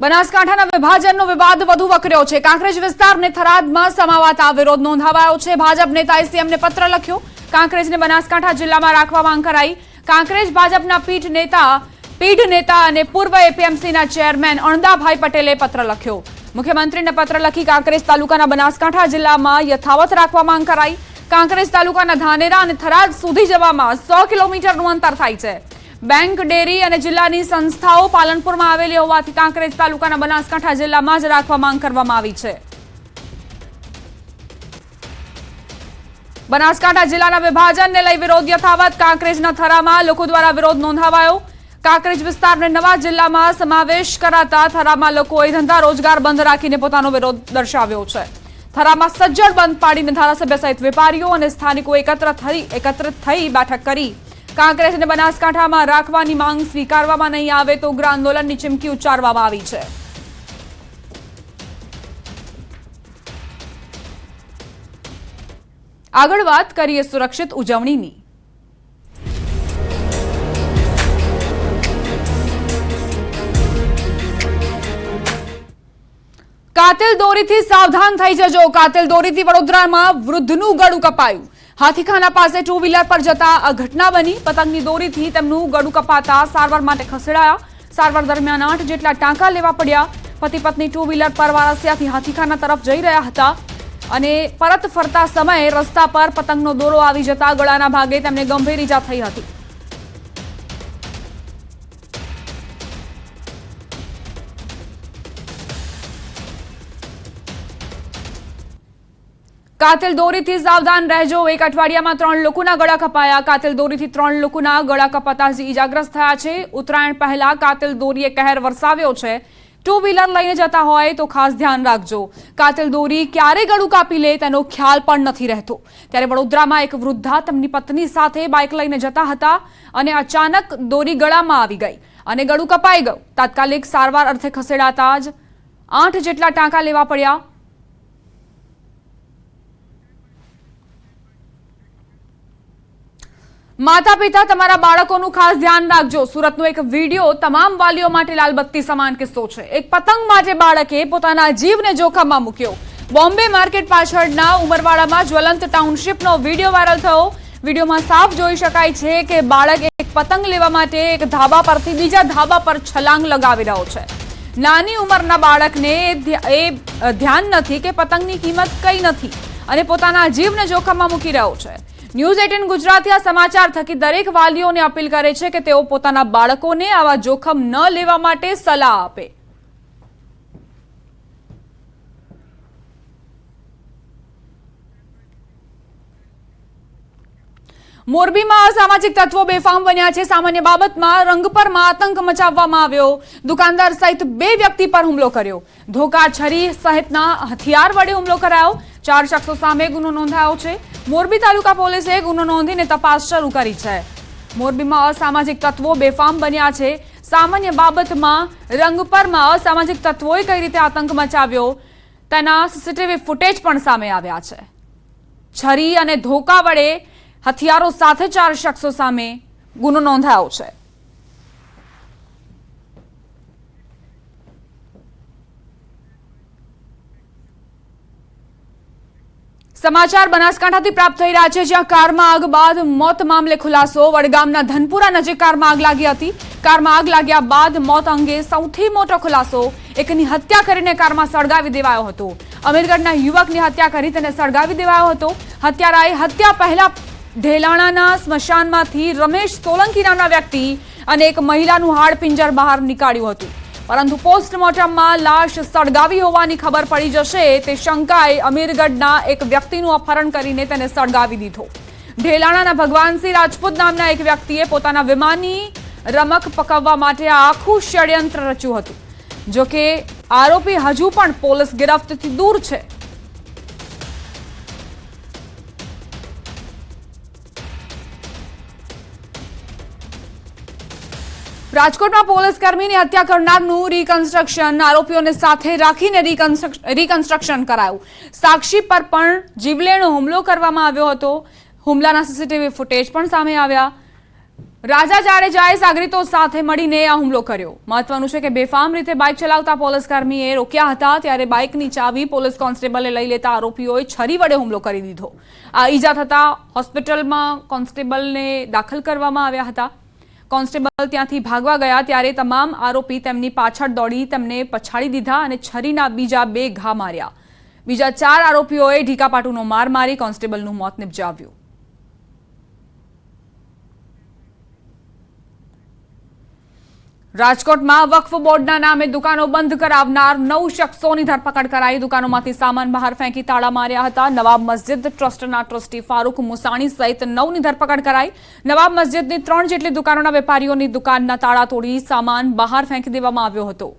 બનાસકાંઠાના વિભાજનનો વિવાદ વધુ વકર્યો છે। કાંકરેજ વિસ્તારને થરાદમાં સમાવાતા વિરોધ નોંધાવાયો છે। ભાજપ નેતાએ સીએમને પત્ર લખ્યો। કાંકરેજને બનાસકાંઠા જિલ્લામાં રાખવા માંગ કરાઈ। કાંકરેજ ભાજપના પીઢ નેતા અને પૂર્વ એપીએમસીના ચેરમેન અણદાભાઈ પટેલે પત્ર લખ્યો। મુખ્યમંત્રીને પત્ર લખી કાંકરેજ તાલુકાના બનાસકાંઠા જિલ્લામાં યથાવત રાખવા માંગ કરાઈ। કાંકરેજ તાલુકાના ધાનેરા અને થરાદ સુધી જવામાં 100 કિલોમીટરનું અંતર થાય છે। બેંક, ડેરી અને જિલ્લાની સંસ્થાઓ પાલનપુરમાં આવેલી હોવાથી કાંકરેજ તાલુકાના બનાસકાંઠા જિલ્લામાં જ રાખવા માંગ કરવામાં આવી છે। બનાસકાંઠા જિલ્લાના વિભાજનને લઈ વિરોધ યથાવત। કાંકરેજના થરામાં લોકો દ્વારા વિરોધ નોંધાવાયો। કાંકરેજ વિસ્તારને નવા જિલ્લામાં સમાવેશ કરાતા થરામાં લોકોએ ધંધા રોજગાર બંધ રાખીને પોતાનો વિરોધ દર્શાવ્યો છે। થરામાં સજ્જડ બંધ પાડીને ધારાસભ્ય સહિત વેપારીઓ અને સ્થાનિકો એકત્રિત થઈ બેઠક કરી। કાંકરેજને બનાસકાંઠામાં રાખવાની માંગ સ્વીકારવામાં નહીં આવે તો ઉગ્ર આંદોલનની ચીમકી ઉચ્ચારવામાં આવી છે। આગળ વાત કરીએ સુરક્ષિત ઉજવણીની। કાતિલ દોરીથી સાવધાન થઈ જજો। કાતિલ દોરીથી વડોદરામાં વૃદ્ધનું ગળું કપાયું। હાથીખાના પાસે ટુ વ્હીલર પર જતા આ ઘટના બની। પતંગની દોરીથી તેમનું ગળું કપાતા સારવાર માટે ખસેડાયા। સારવાર દરમિયાન 8 જેટલા ટાંકા લેવા પડ્યા। પતિ પત્ની ટુ વ્હીલર પર વારસિયાથી હાથીખાના તરફ જઈ રહ્યા હતા અને પરત ફરતા સમયે રસ્તા પર પતંગનો દોરો આવી જતા ગળાના ભાગે તેમને ગંભીર ઈજા થઈ હતી। કાતિલ દોરીથી સાવધાન રહેજો। 1 અઠવાડિયામાં 3 લોકોના ગળા કપાયા। કાતિલ દોરીથી 3 લોકોના ગળા કપાતા ઈજાગ્રસ્ત થયા છે। ઉત્તરાયણ પહેલા કાતિલ દોરીએ કહેર વરસાવ્યો છે। ટુ વ્હીલર લઈને જતા હોય તો ખાસ ધ્યાન રાખજો। કાતિલ દોરી ક્યારે ગળું કાપી લે તેનો ખ્યાલ પણ નથી રહેતો। ત્યારે વડોદરામાં એક વૃદ્ધા તેમની પત્ની સાથે બાઇક લઈને જતા હતા અને અચાનક દોરી ગળામાં આવી ગઈ અને ગળું કપાઈ ગયું। તાત્કાલિક સારવાર અર્થે ખસેડાતા જ 8 જેટલા ટાંકા લેવા પડ્યા। માતા પિતા તમારા બાળકોનું ખાસ ધ્યાન રાખજો। સુરતનો એક વિડીયો તમામ વાલીઓ માટે લાલબત્તી સમાન કિસ્સો છે। એક પતંગ માટે બાળકે પોતાના જીવને જોખમમાં મૂક્યો। બોમ્બે માર્કેટ પાછળના ઉમરવાડામાં જ્વલંત ટાઉનશીપનો વિડીયો વાયરલ થયો। વિડીયોમાં સાફ જોઈ શકાય છે કે બાળક એક પતંગ લેવા માટે એક ધાબા પરથી બીજા ધાબા પર છલાંગ લગાવી રહ્યો છે। નાની ઉંમરના બાળકને એ ધ્યાન નથી કે પતંગની કિંમત કઈ નથી અને પોતાના જીવને જોખમમાં મૂકી રહ્યો છે। ન્યૂઝ 18 ગુજરાતી આ સમાચાર થકી દરેક વાલીઓને અપીલ કરે છે કે તેઓ પોતાના બાળકોને આવા જોખમ ન લેવા માટે સલાહ આપે। મોરબીમાં અસામાજિક તત્વો બેફામ બન્યા છે। સામાન્ય બાબતમાં રંગપરમાં આતંક મચાવવામાં આવ્યો। દુકાનદાર સહિત 2 વ્યક્તિ પર હુમલો કર્યો। ધોકા, છરી સહિતના હથિયાર વડે હુમલો કરાયો। 4 શખ્સો સામે ગુનો નોંધાયો છે। મોરબી તાલુકા પોલીસે ગુનો નોંધીને તપાસ શરૂ કરી છે। મોરબીમાં અસામાજિક તત્વો બેફામ બન્યા છે। સામાન્ય બાબતમાં રંગપરમાં અસામાજિક તત્વોએ કઈ રીતે આતંક મચાવ્યો તેના સીસીટીવી ફૂટેજ પણ સામે આવ્યા છે। છરી અને ધોકા વડે હથિયારો સાથે 4 શખ્સો સામે ગુનો નોંધાયો છે। સમાચાર બનાસકાંઠાથી પ્રાપ્ત થઈ રહ્યા છે, જ્યાં કારમાં આગ બાદ મોત મામલે ખુલાસો। વડગામના ધનપુરા નજીક કારમાં આગ લાગી હતી। કારમાં આગ લાગ્યા બાદ મોત અંગે સૌથી મોટો ખુલાસો। એકની હત્યા કરીને કારમાં સળગાવી દેવાયો હતો। અમીરગઢના યુવકની હત્યા કરી તેને સળગાવી દેવાયો હતો। હત્યારાએ હત્યા પહેલા ઢેલાણાના સ્મશાનમાંથી રમેશ સોલંકી નામના વ્યક્તિ અને એક મહિલાનું હાડપિંજર બહાર નીકાળ્યું હતું, પરંતુ પોસ્ટમોર્ટમમાં લાશ સળગાવી હોવાની ખબર પડી જશે તે શંકાએ અમીરગઢના એક વ્યક્તિનું અપહરણ કરીને તેને સળગાવી દીધો। ઢેલાણાના ભગવાનસિંહ રાજપૂત નામના એક વ્યક્તિએ પોતાના વિમાનની રમક પકવવા માટે આ આખું ષડયંત્ર રચ્યું હતું। જોકે આરોપી હજુ પણ પોલીસ ગિરફ્તથી દૂર છે। રાજકોટમાં પોલીસ કર્મીની હત્યા કરનારનું રિકન્સ્ટ્રક્શન, આરોપીઓને સાથે રાખીને રિકન્સ્ટ્રક્શન કરાયું। સાક્ષી પર પણ જીવલેણ હુમલો કરવામાં આવ્યો હતો। હુમલાના સીસીટીવી ફૂટેજ પણ સામે આવ્યા। રાજા જાડેજાએ સાગરીતો સાથે મળીને આ હુમલો કર્યો। મહત્વનું છે કે બેફામ રીતે બાઇક ચલાવતા પોલીસ કર્મીએ રોક્યા હતા, ત્યારે બાઇકની ચાવી પોલીસ કોન્સ્ટેબલે લઈ લેતા આરોપીઓએ છરી વડે હુમલો કરી દીધો। આ ઈજા થતા હોસ્પિટલમાં કોન્સ્ટેબલને દાખલ કરવામાં આવ્યા હતા। કોન્સ્ટેબલ ત્યાંથી ભાગવા ગયા ત્યારે તમામ આરોપી તેમની પાછળ દોડી તેમને પછાડી દીધા અને છરીના બીજા 2 ઘા માર્યા। બીજા 4 આરોપીઓએ ઢીકાપાટુનો માર મારી કોન્સ્ટેબલનું મોત નિપજાવ્યું। રાજકોટમાં વક્ફ બોર્ડના નામે દુકાનો બંધ કરાવનાર 9 શખ્સોની ધરપકડ કરાઈ। દુકાનોમાંથી સામાન બહાર ફેંકી તાળા માર્યા હતા। નવાબ મસ્જિદ ટ્રસ્ટના ટ્રસ્ટી ફારૂક મુસાણી સહિત 9ની ધરપકડ કરાઈ। નવાબ મસ્જિદની 3 જેટલી દુકાનોના વેપારીઓની દુકાનના તાળા તોડી સામાન બહાર ફેંકી દેવામાં આવ્યો હતો।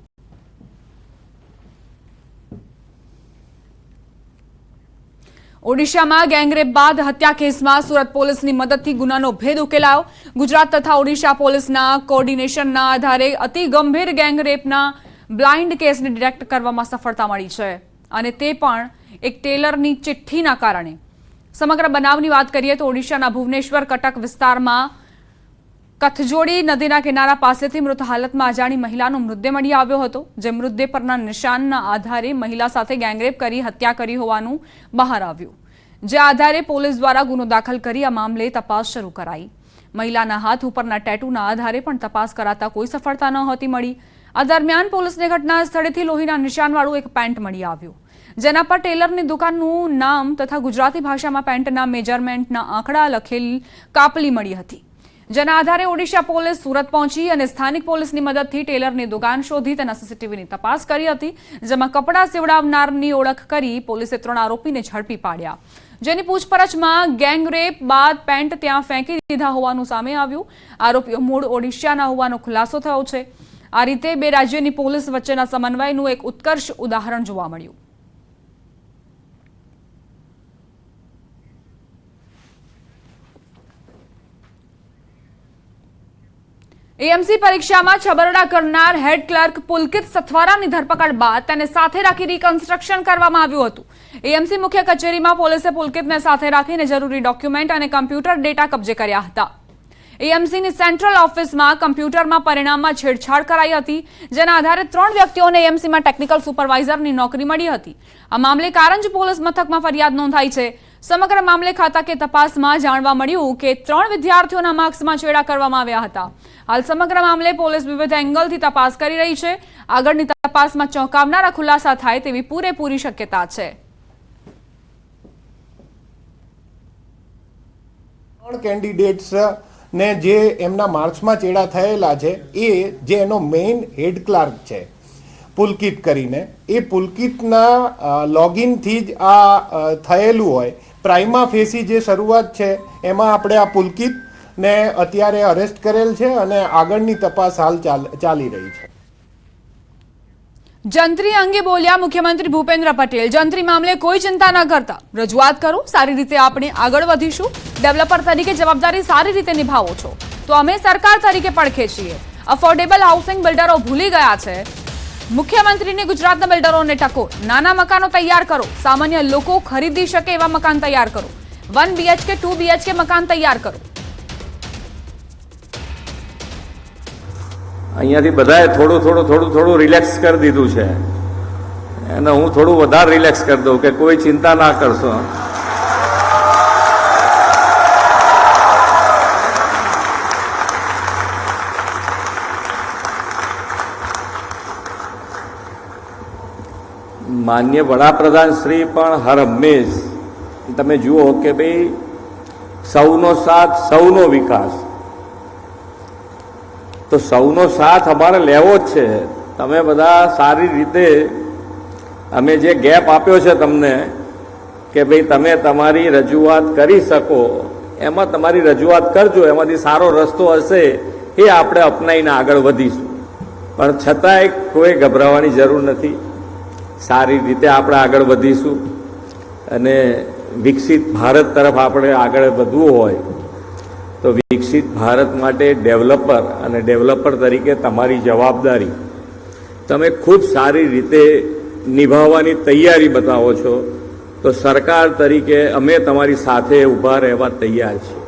ઓડિશામાં ગેંગરેપ બાદ હત્યા કેસમાં સુરત પોલીસની મદદથી ગુનાનો ભેદ ઉકેલાયો। ગુજરાત તથા ઓડિશા પોલીસના કોર્ડિનેશનના આધારે અતિ ગંભીર ગેંગરેપના બ્લાઇન્ડ કેસને ડિટેક્ટ કરવામાં સફળતા મળી છે, અને તે પણ એક ટેલરની ચિઠ્ઠીના કારણે। સમગ્ર બનાવની વાત કરીએ તો ઓડિશાના ભુવનેશ્વર કટક વિસ્તારમાં કથજોડી નદીના કિનારા પાસેથી મૃત હાલતમાં અજાણી મહિલાનો મૃતદેહ મળી આવ્યો હતો, જે મૃતદેહ પરના નિશાનના આધારે મહિલા સાથે ગેંગરેપ કરી હત્યા કરી હોવાનું બહાર આવ્યું, જે આધારે પોલીસ દ્વારા ગુનો દાખલ કરી આ મામલે તપાસ શરૂ કરાઈ। મહિલાના હાથ ઉપરના ટેટુના આધારે પણ તપાસ કરાતા કોઈ સફળતા નહોતી મળી। આ દરમિયાન પોલીસને ઘટના સ્થળેથી લોહીના નિશાનવાળું એક પેન્ટ મળી આવ્યું, જેના પર ટેલરની દુકાનનું નામ તથા ગુજરાતી ભાષામાં પેન્ટના મેજરમેન્ટના આંકડા લખેલ કાપલી મળી હતી, જેના આધારે ઓડિશા પોલીસ સુરત પહોંચી અને સ્થાનિક પોલીસની મદદથી ટેલરની દુકાન શોધી તેના સીસીટીવીની તપાસ કરી હતી, જેમાં કપડાં સીવડાવનારની ઓળખ કરી પોલીસે 3 આરોપીને ઝડપી પાડ્યા, જેની પૂછપરછમાં ગેંગરેપ બાદ પેન્ટ ત્યાં ફેંકી દીધા હોવાનું સામે આવ્યું। આરોપીઓ મૂળ ઓડિશાના હોવાનો ખુલાસો થયો છે। આ રીતે 2 રાજ્યોની પોલીસ વચ્ચેના સમન્વયનું એક ઉત્કર્ષ ઉદાહરણ જોવા મળ્યું। एएमसी परीक्षाમાં છબરડા કરનાર હેડ ક્લર્ક પુલકિત સથવારાની ધરપકડ બાદ તેને સાથે રાખી રિકન્સ્ટ્રક્શન કરવામાં આવ્યું હતું। એએમસી મુખ્ય કચેરીમાં પોલીસે પુલકિતને સાથે રાખીને જરૂરી ડોક્યુમેન્ટ અને કમ્પ્યુટર ડેટા કબજે કર્યા હતા। એએમસીની સેન્ટ્રલ ઓફિસમાં કમ્પ્યુટરમાં પરિણામમાં છેડછાડ કરાઈ હતી, જેના આધારે 3 વ્યક્તિઓને એએમસીમાં ટેકનિકલ સુપરવાઇઝરની નોકરી મળી હતી। આ મામલે કારંજ પોલીસ મથકમાં ફરિયાદ નોંધાઈ છે। સમગ્ર મામલે ખાતાકીય તપાસમાં જાણવા મળ્યું કે 3 વિદ્યાર્થીઓના માર્ક્સમાં છેડા કરવામાં આવ્યા હતા। હાલ સમગ્ર મામલે પોલીસ વિવિધ એંગલથી તપાસ કરી રહી છે। આગળની તપાસમાં ચોંકાવનારા ખુલાસા થાય તેવી પૂરેપૂરી શક્યતા છે। 3 કેન્ડિડેટ્સ ને જે એમના માર્ક્સમાં ચેડા થયેલા છે એ જે એનો મેઇન હેડ ક્લાર્ક છે પુલકિત કરીને, એ પુલકિતના લોગિનથી જ આ થયેલું હોય। પ્રાઇમા ફેસી જે શરૂઆત છે એમાં આપણે આ પુલકિતને અત્યારે અરેસ્ટ કરેલ છે અને આગળની તપાસ હાલ ચાલી રહી છે। જંત્રી અંગે બોલ્યા મુખ્યમંત્રી ભૂપેન્દ્ર પટેલ। જંત્રી મામલે કોઈ ચિંતા ન કરતા, રજૂઆત કરો, સારી રીતે આપણે આગળ વધીશું। ડેવલપર તરીકે જવાબદારી સારી રીતે નિભાવો છો તો અમે સરકાર તરીકે પડખે છીએ। અફોર્ડેબલ હાઉસિંગ બિલ્ડરો ભૂલી ગયા છે। મુખ્યમંત્રીને ગુજરાતના બિલ્ડરોને ટકોર, નાના મકાનો તૈયાર કરો, સામાન્ય લોકો ખરીદી શકે એવા મકાન તૈયાર કરો, 1 BHK 2 BHK મકાન તૈયાર કરો। અહીંયાથી બધાએ થોડું રિલેક્સ કરી દીધું છે, અને હું થોડું વધારે રિલેક્સ કરી દઉં કે કોઈ ચિંતા ના કરશો। માન્ય વડાપ્રધાન શ્રી પણ હર હંમેશ તમે જુઓ કે ભાઈ સૌનો સાથ સૌનો વિકાસ, તો સૌનો સાથ અમારે લેવો જ છે। તમે બધા સારી રીતે અમે જે ગેપ આપ્યો છે તમને કે ભાઈ તમે તમારી રજૂઆત કરી શકો, એમાં તમારી રજૂઆત કરજો, એમાંથી સારો રસ્તો હશે એ આપણે અપનાવીને આગળ વધીશું। પણ છતાંય કોઈ ગભરાવાની જરૂર નથી। સારી રીતે આપણે આગળ વધીશું અને વિકસિત ભારત તરફ આપણે આગળ વધવું હોય તો વિકસિત ભારત માટે ડેવલપર અને ડેવલપર તરીકે તમારી જવાબદારી તમે ખૂબ સારી રીતે નિભાવવાની તૈયારી બતાવો છો, તો સરકાર તરીકે અમે તમારી સાથે ઊભા રહેવા તૈયાર છીએ।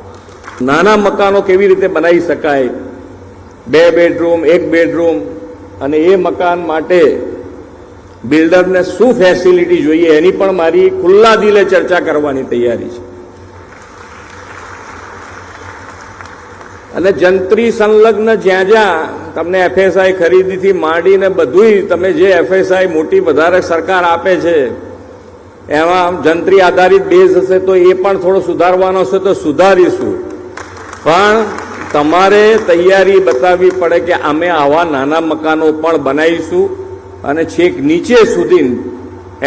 નાના મકાનો કેવી રીતે બનાવી શકાય, 2 બેડરૂમ 1 બેડરૂમ, અને એ મકાન માટે બિલ્ડરને શું ફેસિલિટી જોઈએ એની પણ મારી ખુલ્લા દિલે ચર્ચા કરવાની તૈયારી છે. અને જંત્રી સંલગ્ન જ્યાં જ્યાં તમને એફએસઆઈ ખરીદીથી માંડીને બધુંય તમે જે એફએસઆઈ મોટી વધારે સરકાર આપે છે એમાં જંત્રી આધારિત બેઝ હશે તો એ પણ થોડો સુધારવાનો હશે તો સુધારીશું. પણ તમારે તૈયારી બતાવવી પડે કે અમે આવા નાના મકાનો પણ બનાવીશું અને છેક નીચે સુધી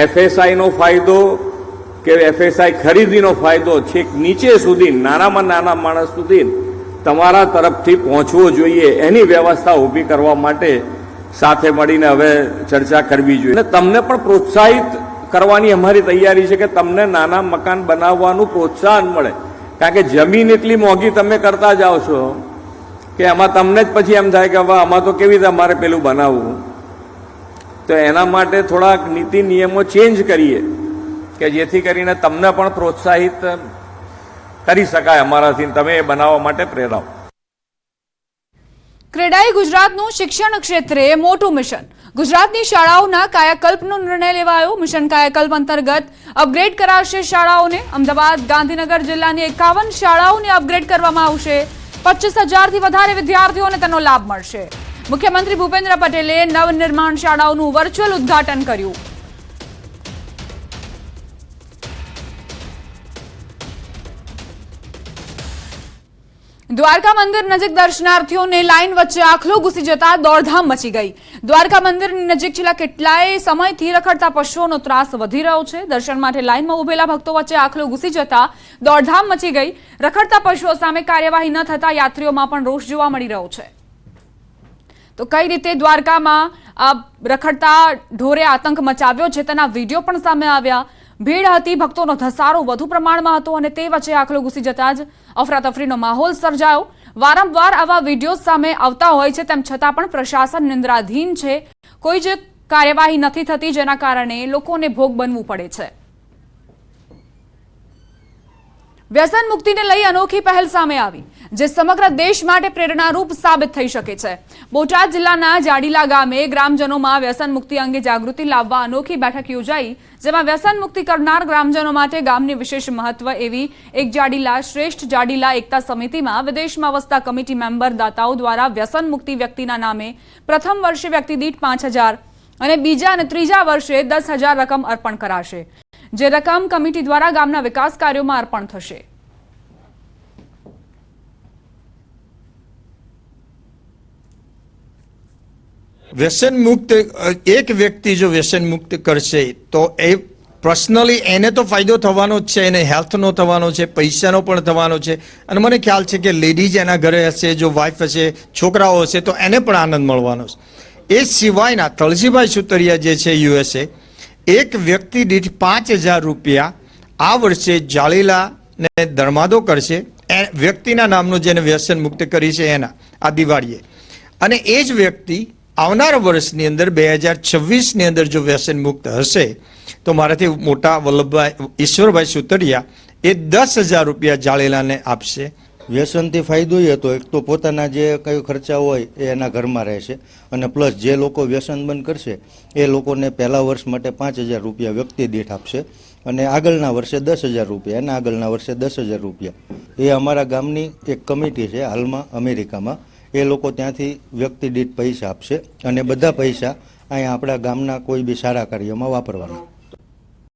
એફએસઆઈનો ફાયદો કે એફએસઆઈ ખરીદીનો ફાયદો છેક નીચે સુધી નાનામાં નાના માણસ સુધી તમારા તરફથી પહોંચવો જોઈએ. એની વ્યવસ્થા ઊભી કરવા માટે સાથે મળીને હવે ચર્ચા કરવી જોઈએ. અને તમને પણ પ્રોત્સાહિત કરવાની અમારી તૈયારી છે કે તમને નાના મકાન બનાવવાનું પ્રોત્સાહન મળે. કારણ કે જમીન એટલી મોંઘી તમે કરતા જાઓ છો કે એમાં તમને જ પછી એમ થાય કે હવે આમાં તો કેવી રીતે અમારે પેલું બનાવવું. તો એના માટે થોડાક નીતિ નિયમો ચેન્જ કરીએ કે જેથી કરીને તમને પણ પ્રોત્સાહિત કરી શકાય અમારાથી, તમે એ બનાવવા માટે પ્રેરાવ. ક્રેડાઈ ગુજરાતનું શિક્ષણ ક્ષેત્રે મોટું મિશન. ગુજરાતની શાળાઓના કાયાકલ્પનો નિર્ણય લેવાયો. મિશન કાયાકલ્પ અંતર્ગત અપગ્રેડ કરાશે શાળાઓને. અમદાવાદ, ગાંધીનગર જિલ્લાની 51 શાળાઓને અપગ્રેડ કરવામાં આવશે. 25,000થી વધારે વિદ્યાર્થીઓને તેનો લાભ મળશે. મુખ્યમંત્રી ભૂપેન્દ્ર પટેલે નવનિર્માણ શાળાઓનું વર્ચ્યુઅલ ઉદ્ઘાટન કર્યું. દ્વારકા મંદિર નજીક દર્શનાર્થીઓને લાઇન વચ્ચે આખલો ઘૂસી જતા દોડધામ મચી ગઈ. દ્વારકા મંદિરની નજીક છેલ્લા કેટલાય સમયથી રખડતા પશુઓનો ત્રાસ વધી રહ્યો છે. દર્શન માટે લાઇનમાં ઉભેલા ભક્તો વચ્ચે આખલો ઘૂસી જતા દોડધામ મચી ગઈ. રખડતા પશુઓ સામે કાર્યવાહી ન થતા યાત્રીઓમાં પણ રોષ જોવા મળી રહ્યો છે. તો કઈ રીતે દ્વારકામાં રખડતા ઢોરે આતંક મચાવ્યો છે તેના વિડીયો પણ સામે આવ્યા. ભીડ હતી, ભક્તોનો ધસારો વધુ પ્રમાણમાં હતો અને તે વચ્ચે આખલો ઘૂસી જતા જ અફરાતફરીનો માહોલ સર્જાયો. વારંવાર આવા વિડીયો સામે આવતા હોય છે તેમ છતાં પણ પ્રશાસન નિંદ્રાધીન છે. કોઈ જ કાર્યવાહી નથી થતી જેના કારણે લોકોને ભોગ બનવું પડે છે. વ્યસન મુક્તિને લઈ અનોખી પહેલ સામે આવી જે સમગ્ર દેશ માટે પ્રેરણારૂપ સાબિત થઈ શકે છે. બોટાદ જિલ્લાના જાડીલા ગામે ગ્રામજનોમાં વ્યસન મુક્તિ અંગે જાગૃતિ લાવવા અનોખી બેઠક યોજાઈ, જેમાં વ્યસન મુક્તિ કરનાર ગ્રામજનો માટે ગામની વિશેષ મહત્વ એવી એક જાડીલા શ્રેષ્ઠ જાડીલા એકતા સમિતિમાં વિદેશમાં વસતા કમિટી મેમ્બર દાતાઓ દ્વારા વ્યસન મુક્તિ વ્યક્તિના નામે પ્રથમ વર્ષે વ્યક્તિ દીઠ 5,000 અને બીજા અને ત્રીજા વર્ષે 10,000 રકમ અર્પણ કરાશે. જે રકમ કમિટી દ્વારા ગામના વિકાસ કાર્યોમાં અર્પણ થશે. વ્યસન મુક્ત એક વ્યક્તિ જો વ્યસન મુક્ત કરશે તો એ પર્સનલી એને તો ફાયદો થવાનો જ છે, એને હેલ્થનો થવાનો છે, પૈસાનો પણ થવાનો છે. અને મને ખ્યાલ છે કે લેડીઝ એના ઘરે હશે, જો વાઇફ હશે, છોકરાઓ હશે તો એને પણ આનંદ મળવાનો છે. એ સિવાયના તળજીભાઈ સુતરિયા જે છે USA, એક વ્યક્તિ દીઠ 5,000 રૂપિયા આ વર્ષે જાળીલાને ધર્માદો કરશે. એ વ્યક્તિના નામનું જેને વ્યસન મુક્ત કરી છે એના આ દિવાળીએ. અને એ જ વ્યક્તિ આવનારા વર્ષની અંદર 2026ની અંદર જો વ્યસન મુક્ત હશે તો મારાથી મોટા વલ્લભભાઈ ઈશ્વરભાઈ સુતરિયા એ 10,000 રૂપિયા જાળેલાને આપશે. વ્યસનથી ફાયદો એ હતો, એક તો પોતાના જે કઈ ખર્ચા હોય એ એના ઘરમાં રહેશે અને પ્લસ જે લોકો વ્યસન બંધ કરશે એ લોકોને પહેલા વર્ષ માટે 5,000 રૂપિયા વ્યક્તિ દીઠ આપશે અને આગળના વર્ષે 10,000 રૂપિયા, એના આગળના વર્ષે 10,000 રૂપિયા. એ અમારા ગામની એક કમિટી છે હાલમાં અમેરિકામાં, એ લોકો ત્યાંથી વ્યક્તિ દીઠ પૈસા આપશે અને બધા પૈસા અહીંયા આપણા ગામના કોઈ બી સારા કાર્યમાં વાપરવાના.